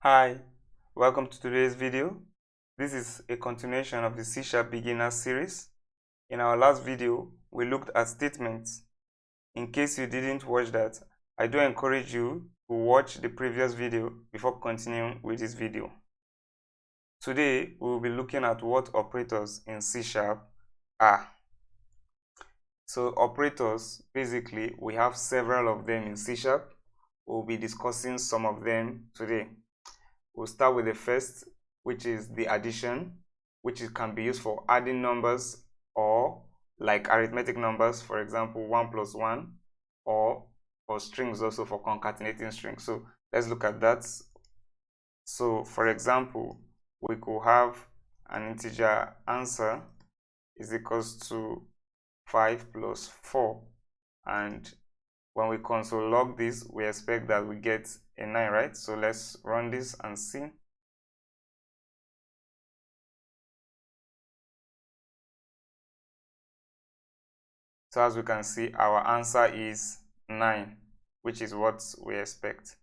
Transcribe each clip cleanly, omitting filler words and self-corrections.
Hi, welcome to today's video. This is a continuation of the C# beginner series. In our last video, we looked at statements. In case you didn't watch that, I do encourage you to watch the previous video before continuing with this video. Today, we will be looking at what operators in C# are. So operators, basically, we have several of them in C#. We'll be discussing some of them today. We'll start with the first, which is the addition, which can be used for adding numbers or like arithmetic numbers, for example, 1 plus 1, or for strings also for concatenating strings. So let's look at that. So for example, we could have an integer answer is equals to 5 plus 4, and when we console log this, we expect that we get a 9, right? So let's run this and see. So as we can see, our answer is 9, which is what we expect.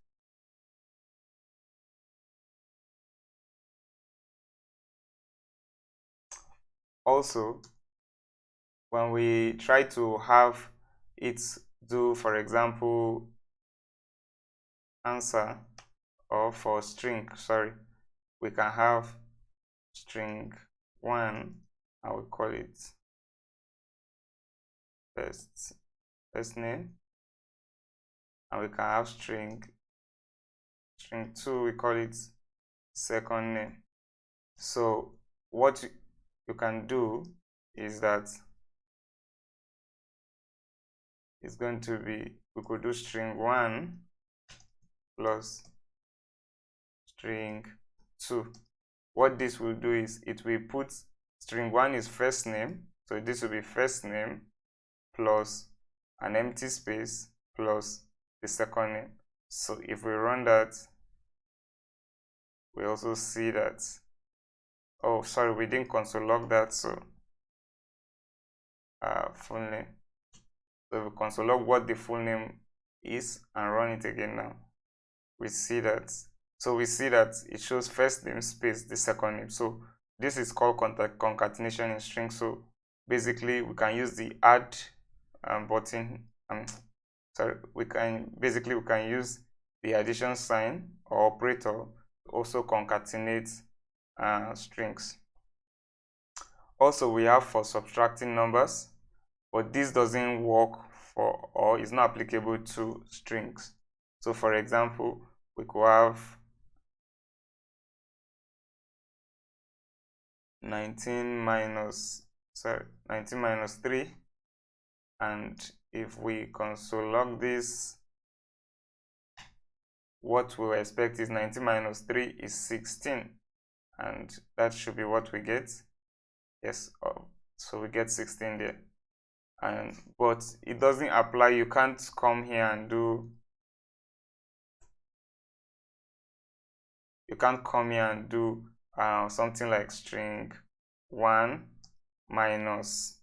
Also, when we try to have it do, for example, answer, or for string, we can have string 1, I will call it first name, and we can have string 2, we call it second name. So what you can do is that it's going to be, we could do string 1 plus string 2. What this will do is it will put string 1 is first name, so this will be first name plus an empty space plus the second name. So if we run that, we also see that, oh sorry, we didn't console log that, so full name. So we console log what the full name is and run it again now. We see that, so we see that it shows first name space the second name. So this is called concatenation in string. So basically we can use the add button. We can use the addition sign or operator to also concatenate strings. Also, we have for subtracting numbers, but this doesn't work for, or is not applicable to strings. So for example, we could have 19 minus 3, and if we console log this, what we expect is 19 minus 3 is 16, and that should be what we get. Yes, so we get 16 there. But it doesn't apply. You can't come here and do, something like string 1 minus,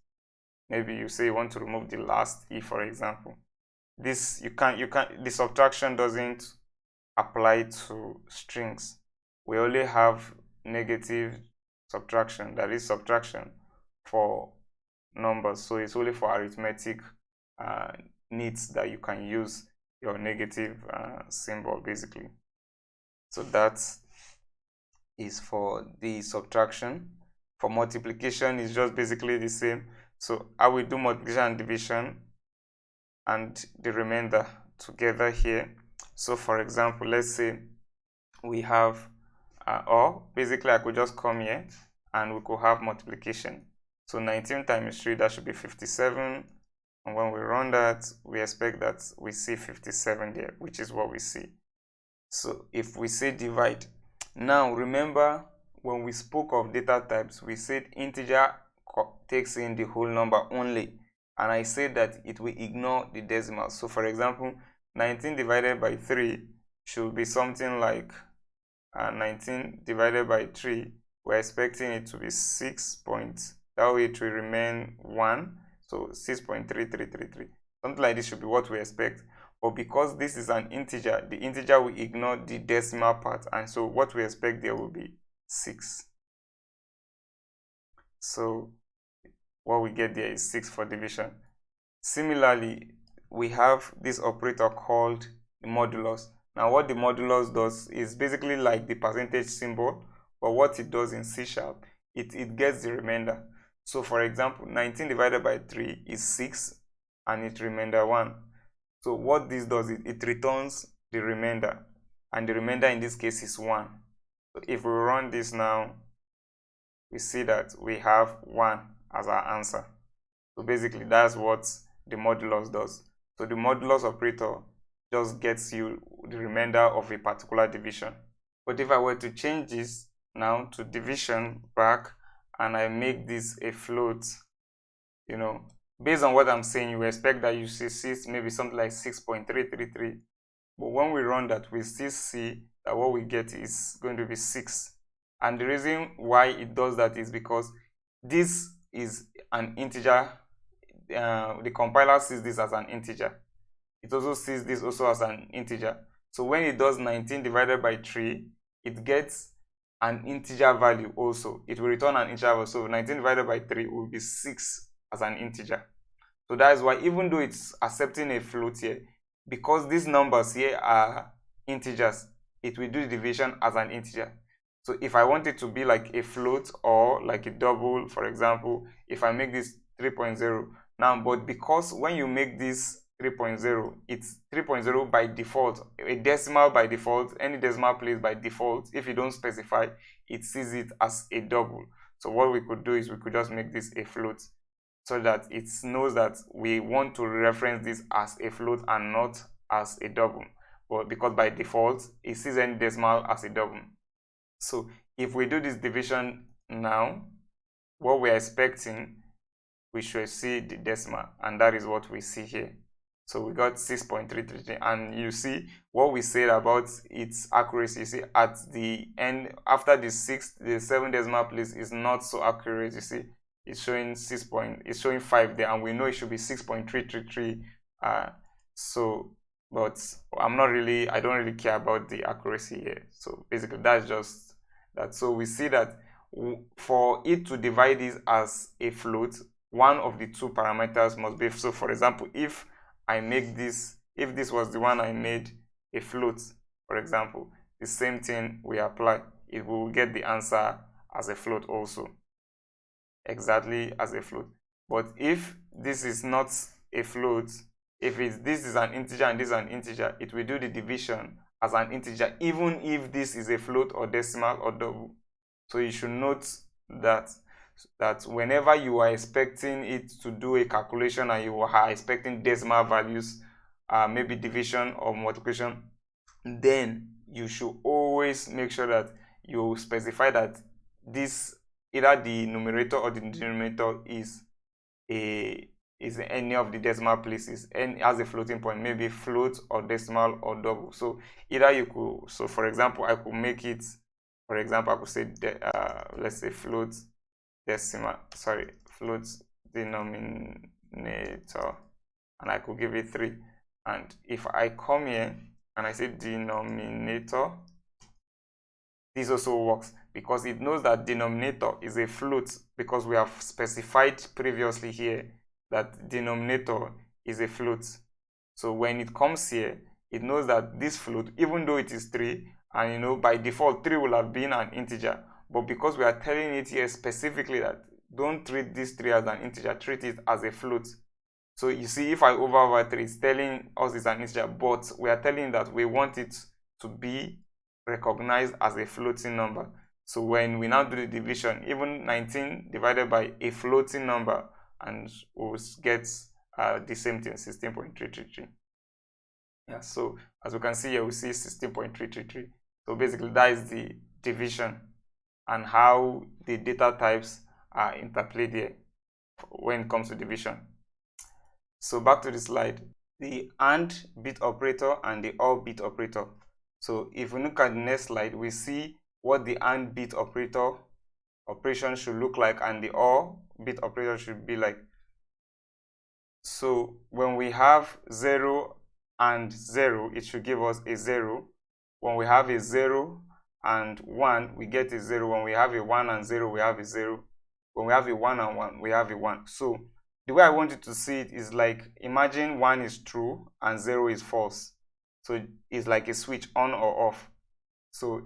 maybe you say you want to remove the last e, for example. This the subtraction doesn't apply to strings. We only have negative subtraction, that is subtraction for numbers. So it's only for arithmetic needs that you can use your negative symbol, basically. So that is for the subtraction. For multiplication, is just basically the same. So I will do multiplication and division and the remainder together here. So for example, let's say we have or basically I could just come here and we could have multiplication. So 19 times 3, that should be 57, and when we run that, we expect that we see 57 there, which is what we see. So if we say divide, now remember when we spoke of data types, we said integer takes in the whole number only, and I said that it will ignore the decimals. So for example, 19 divided by 3 should be something like 19 divided by 3, we're expecting it to be 6 points. That way it will remain 1, so 6.3333. Something like this should be what we expect. But because this is an integer, the integer will ignore the decimal part, and so what we expect there will be 6. So what we get there is 6 for division. Similarly, we have this operator called the modulus. Now what the modulus does is basically like the percentage symbol, but what it does in C#, it gets the remainder. So for example, 19 divided by 3 is 6 and it remainder 1. So what this does is it returns the remainder, and the remainder in this case is 1. So if we run this now, we see that we have 1 as our answer. So basically that's what the modulus does. So the modulus operator just gets you the remainder of a particular division. But if I were to change this now to division back and I make this a float, you know, based on what I'm saying, you expect that you see maybe something like 6.333. But when we run that, we still see that what we get is going to be 6. And the reason why it does that is because this is an integer. The compiler sees this as an integer. It also sees this also as an integer. So when it does 19 divided by 3, it gets an integer value also. It will return an integer value. So 19 divided by 3 will be 6 as an integer. So that is why, even though it's accepting a float here, because these numbers here are integers, it will do the division as an integer. So if I want it to be like a float or like a double, for example, if I make this 3.0 now, but because when you make this 3.0, it's 3.0 by default, a decimal by default, any decimal place by default, if you don't specify, it sees it as a double. So what we could do is we could just make this a float, so that it knows that we want to reference this as a float and not as a double. But because by default, it sees any decimal as a double. So if we do this division now, what we're expecting, we should see the decimal, and that is what we see here. So we got 6.333, and you see what we said about its accuracy. You see at the end, after the 7 decimal place is not so accurate. You see it's showing it's showing 5 there, and we know it should be 6.333. So but I don't really care about the accuracy here. So basically that's just that. So we see that for it to divide this as a float, one of the two parameters must be. So for example, if I make this, if this was the one I made a float, for example, the same thing we apply, it will get the answer as a float also, exactly as a float. But if this is not a float, if this is an integer and this is an integer, it will do the division as an integer, even if this is a float or decimal or double. So you should note that whenever you are expecting it to do a calculation and you are expecting decimal values, maybe division or multiplication, then you should always make sure that you specify that this, either the numerator or the denominator, is any of the decimal places and has a floating point, maybe float or decimal or double. So either you could, so for example, I could make it, for example, I could say let's say float denominator, and I could give it 3. And if I come here and I say denominator, this also works because it knows that denominator is a float, because we have specified previously here that denominator is a float. So when it comes here, it knows that this float, even though it is 3, and by default 3 will have been an integer, but because we are telling it here specifically that don't treat this 3 as an integer, treat it as a float. So you see, if I over 3, it's telling us it's an integer, but we are telling that we want it to be recognized as a floating number. So when we now do the division, even 19 divided by a floating number, and we'll get the same thing, 16.333. Yeah, so as we can see here, we see 16.333. So basically that is the division and how the data types are interplayed here when it comes to division. So back to the slide, the AND bit operator and the OR bit operator. So if we look at the next slide, we see what the AND bit operation should look like and the OR bit operator should be like. So when we have 0 and 0, it should give us a 0. When we have a 0 and 1, we get a 0. When we have a 1 and 0, we have a 0. When we have a 1 and 1, we have a 1. So the way I want you to see it is like, imagine 1 is true and 0 is false. So it's like a switch on or off. So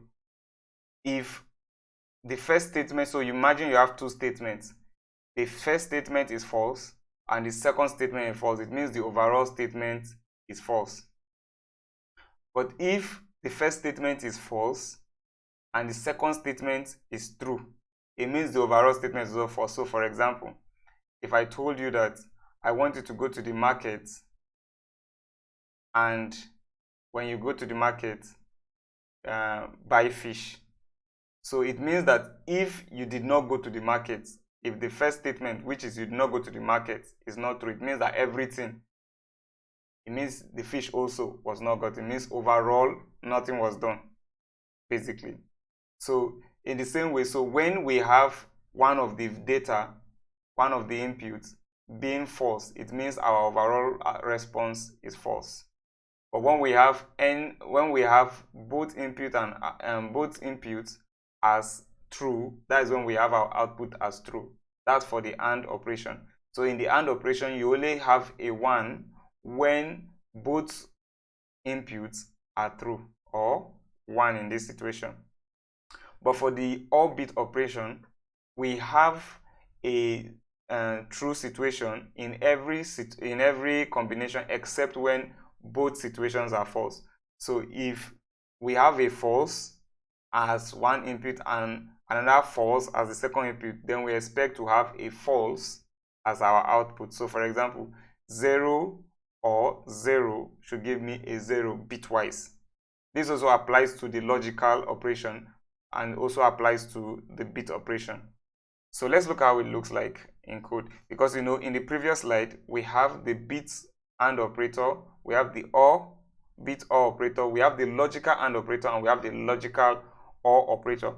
if the first statement, so you imagine you have two statements. The first statement is false and the second statement is false. It means the overall statement is false. But if the first statement is false and the second statement is true, it means the overall statement is also false. So for example, if I told you that I want you to go to the market, and when you go to the market, buy fish. So it means that if you did not go to the market, if the first statement, which is you did not go to the market, is not true, it means that everything, it means the fish also was not got. It means overall nothing was done, basically. So in the same way, so when we have one of the data, one of the inputs being false, it means our overall response is false. But when we have both input and both inputs as true, that is when we have our output as true. That's for the AND operation. So in the AND operation, you only have a 1 when both inputs are true, or 1 in this situation. But for the OR bit operation, we have a true situation in every combination except when both situations are false. So if we have a false as one input and another false as the second input, then we expect to have a false as our output. So for example, 0 or 0 should give me a 0 bitwise. This also applies to the logical operation and also applies to the bit operation. So let's look how it looks like in code, because in the previous slide we have the bits AND operator, we have the OR bit OR operator, we have the logical AND operator, and we have the logical OR operator.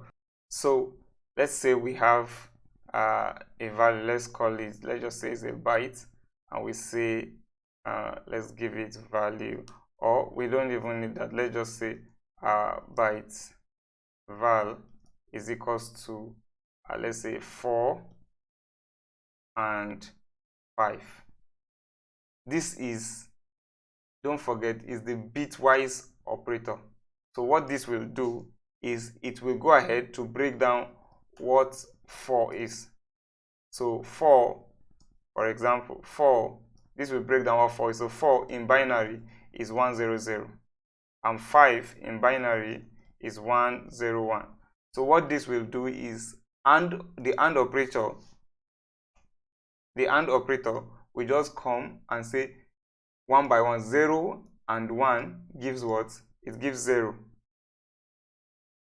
So let's say we have a value, let's just say it's a byte, and we say let's give it value, or we don't even need that, let's just say byte val is equals to let's say 4 and 5. This is, don't forget, is the bitwise operator. So what this will do is it will go ahead to break down what 4 is. So 4, for example, 4, this will break down what 4 is. So 4 in binary is 100, and 5 in binary is 101. So what this will do is, the AND operator will just come and say 1 by 1, 0 and 1 gives what? It gives 0.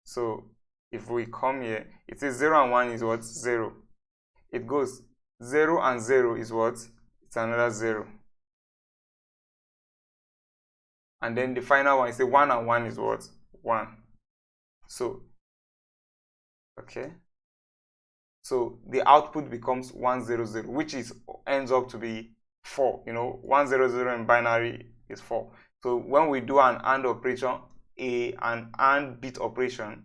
So if we come here, it says 0 and 1 is what? 0. It goes 0 and 0 is what? It's another 0. And then the final one is 1 and 1 is what? 1. So, okay. So the output becomes 100, which ends up to be 4. 100 in binary is 4. So when we do an AND operation, an AND bit operation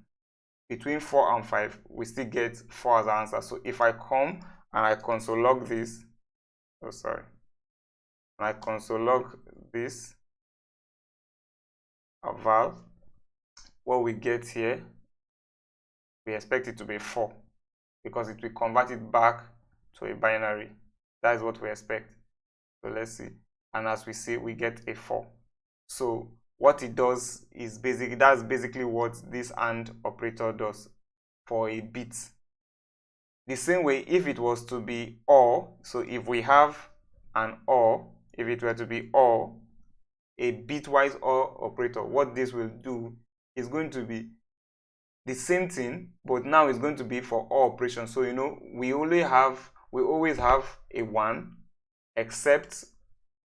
between 4 and 5, we still get 4 as an answer. So if I come and I console log this, and I console log this val, what we get here, we expect it to be 4, because it will convert it back to a binary. That is what we expect. So let's see. And as we see, we get a 4. So what it does is that's basically what this AND operator does for a bit. The same way, if it was to be OR, so if we have an OR, if it were to be OR, a bitwise OR operator, what this will do is going to be the same thing, but now it's going to be for all operations. So we always have a 1, except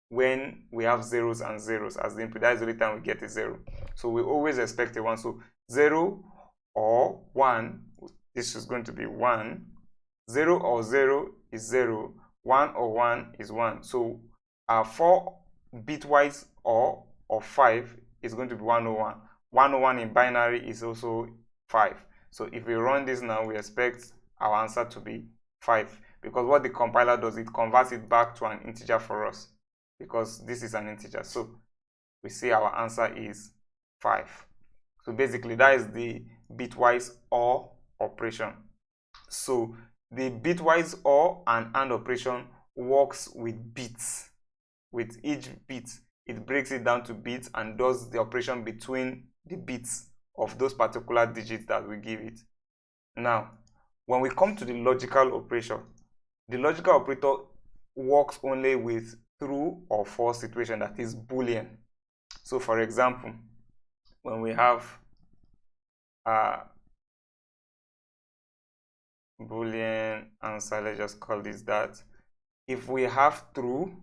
when we have zeros and zeros as the input. That is the only time we get a 0. So we always expect a 1. So 0 or 1, this is going to be 1. 0 or 0 is 0. 1 or 1 is 1. So our 4 bitwise OR of 5 is going to be 101. 101 in binary is also 5. So if we run this now, we expect our answer to be 5, because what the compiler does, it converts it back to an integer for us, because this is an integer. So we see our answer is 5. So basically that is the bitwise OR operation. So the bitwise OR and AND operation works with bits. With each bit, it breaks it down to bits and does the operation between the bits of those particular digits that we give it. Now, when we come to the logical operation, the logical operator works only with true or false situation, that is Boolean. So for example, when we have Boolean answer, let's just call this that. If we have true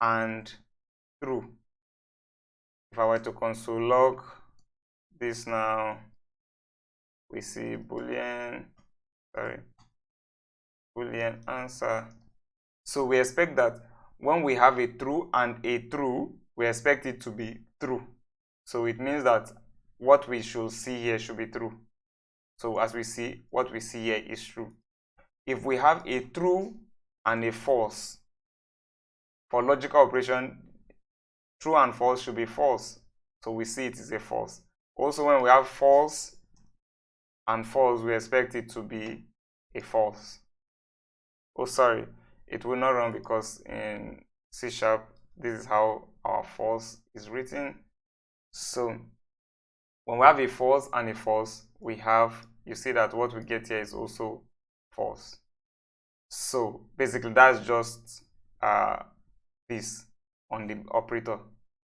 and true, if I were to console log this now, we see Boolean answer. So we expect that when we have a true and a true, we expect it to be true. So it means that what we should see here should be true. So as we see, what we see here is true. If we have a true and a false, for logical operation, true and false should be false. So we see it is a false. Also, when we have false and false, we expect it to be a false. Oh, sorry, it will not run because in C#, this is how our false is written. So when we have a false and a false, we have, you see that what we get here is also false. So basically that's just this on the operator,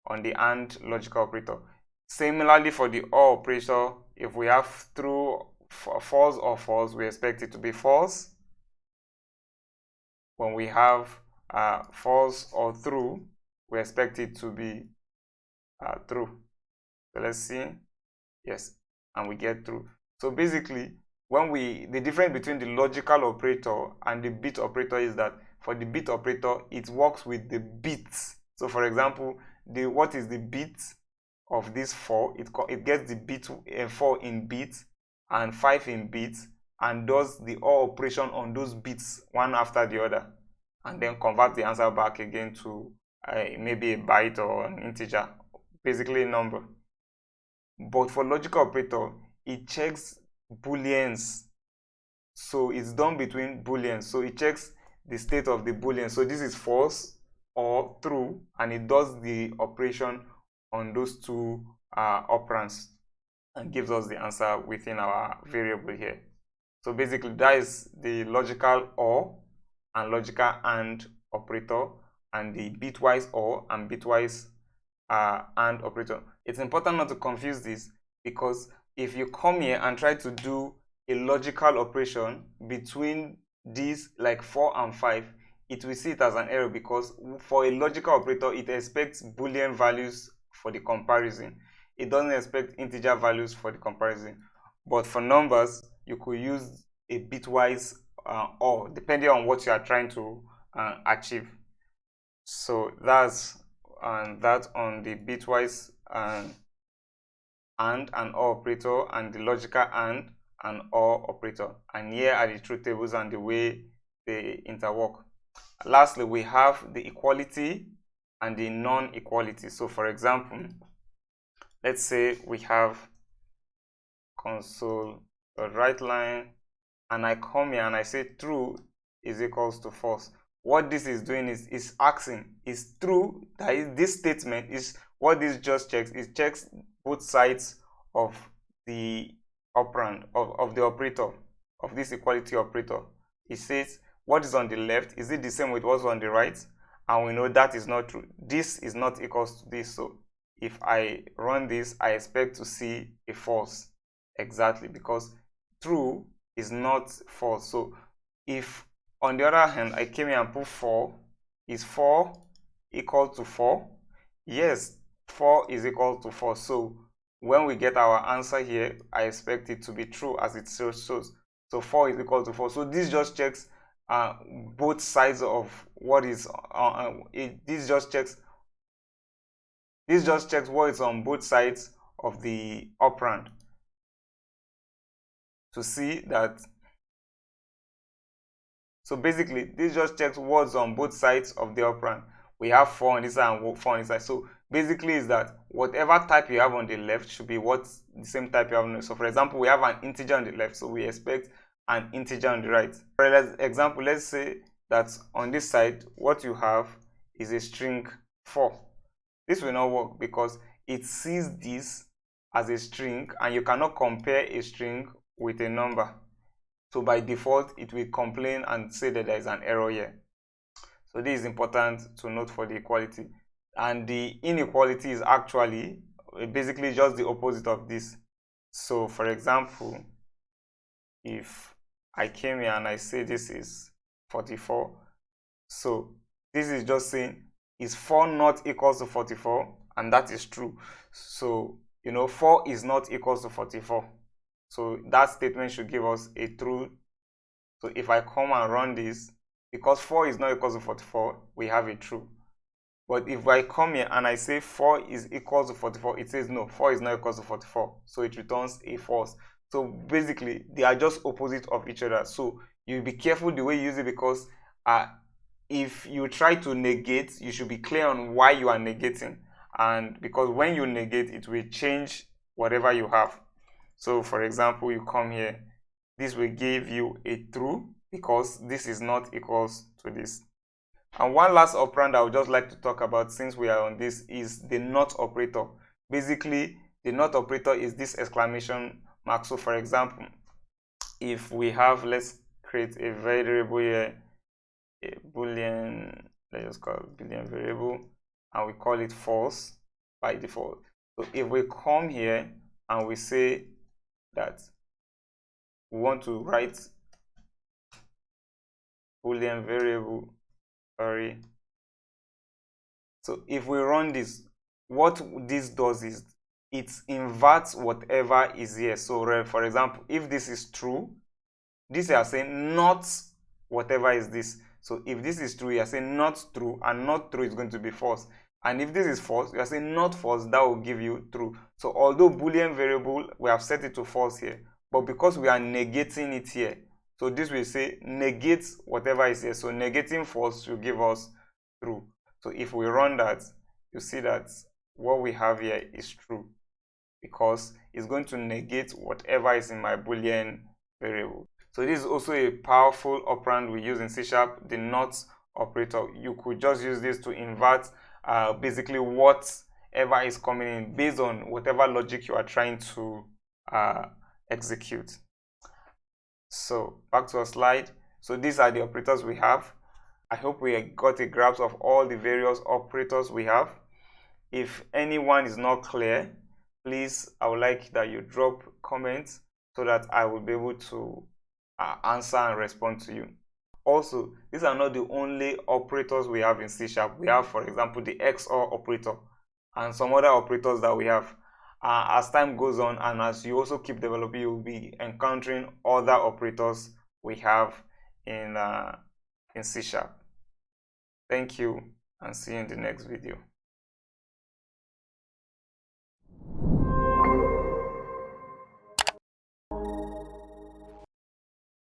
on the AND logical operator. Similarly for the OR operator, if we have true, false or false, we expect it to be false. When we have false or true, we expect it to be true. So let's see. Yes, and we get true. So basically, when the difference between the logical operator and the bit operator is that for the bit operator, it works with the bits. So for example, what is the bit of this 4? It gets the bit 4 in bits and 5 in bits, and does the OR operation on those bits one after the other, and then convert the answer back again to maybe a byte or an integer, basically a number. But for logical operator, it checks booleans. So it's done between booleans. So it checks the state of the boolean. So this is false or true, and it does the operation on those two operands and gives us the answer within our variable here. So basically that is the logical OR and logical AND operator, and the bitwise OR and bitwise AND operator. It's important not to confuse this, because if you come here and try to do a logical operation between these like 4 and 5, it will see it as an error, because for a logical operator, it expects Boolean values for the comparison. It doesn't expect integer values for the comparison. But for numbers, you could use a bitwise OR, depending on what you are trying to achieve. So that's that on the bitwise AND and OR operator, and the logical AND and OR operator. And here are the truth tables and the way they interwork. Lastly, we have the equality and the non-equality. So for example, let's say we have console.writeLine, and I come here and I say true is equals to false. What this is doing is asking, is true, that is, this statement is what this just checks. It checks both sides of the operand, of the operator, of this equality operator. It says what is on the left, is it the same with what's on the right? And we know that is not true. This is not equals to this. So if I run this, I expect to see a false. Exactly, because true is not false. So if on the other hand I came here and put 4, is 4 equal to 4? Yes, 4 is equal to 4. So when we get our answer here, I expect it to be true as it shows. So 4 is equal to 4. So this just checks both sides of what is this just checks This just checks what is on both sides of the operand to see that. So basically, this just checks what's on both sides of the operand. We have 4 on this side and 4 on this side. So basically is that whatever type you have on the left should be what the same type you have on the. So for example, we have an integer on the left, so we expect an integer on the right. For example, let's say that on this side, what you have is a string 4. This will not work because it sees this as a string and you cannot compare a string with a number. So by default, it will complain and say that there is an error here. So this is important to note for the equality. And the inequality is actually basically just the opposite of this. So for example, if I came here and I say this is 44, so this is just saying, is 4 not equals to 44? And that is true. So, 4 is not equals to 44. So that statement should give us a true. So if I come and run this, because 4 is not equals to 44, we have a true. But if I come here and I say 4 is equals to 44, it says no, 4 is not equals to 44. So it returns a false. So basically, they are just opposite of each other. So you be careful the way you use it, because if you try to negate, you should be clear on why you are negating. And because when you negate, it will change whatever you have. So for example, you come here, this will give you a true because this is not equals to this. And one last operand I would just like to talk about, since we are on this, is the not operator. Basically, the not operator is this exclamation mark. So for example, if we have, let's create a variable here, a boolean, let's just call it boolean variable, and we call it false by default. So if we come here and we say that we want to write boolean variable, so if we run this, what this does is it inverts whatever is here. So for example, if this is true, this you are saying not whatever is this. So if this is true, you are saying not true, and not true is going to be false. And if this is false, you are saying not false, that will give you true. So although boolean variable, we have set it to false here, but because we are negating it here, so this will say negate whatever is here. So negating false will give us true. So if we run that, you see that what we have here is true, because it's going to negate whatever is in my boolean variable. So this is also a powerful operand we use in C#, the not operator. You could just use this to invert basically whatever is coming in based on whatever logic you are trying to execute. So back to our slide. So these are the operators we have. I hope we got a grasp of all the various operators we have. If anyone is not clear, please, I would like that you drop comments so that I will be able to answer and respond to you. Also, these are not the only operators we have in C#. We have, for example, the XOR operator and some other operators that we have. As time goes on and as you also keep developing, you will be encountering other operators we have in C#. Thank you, and see you in the next video.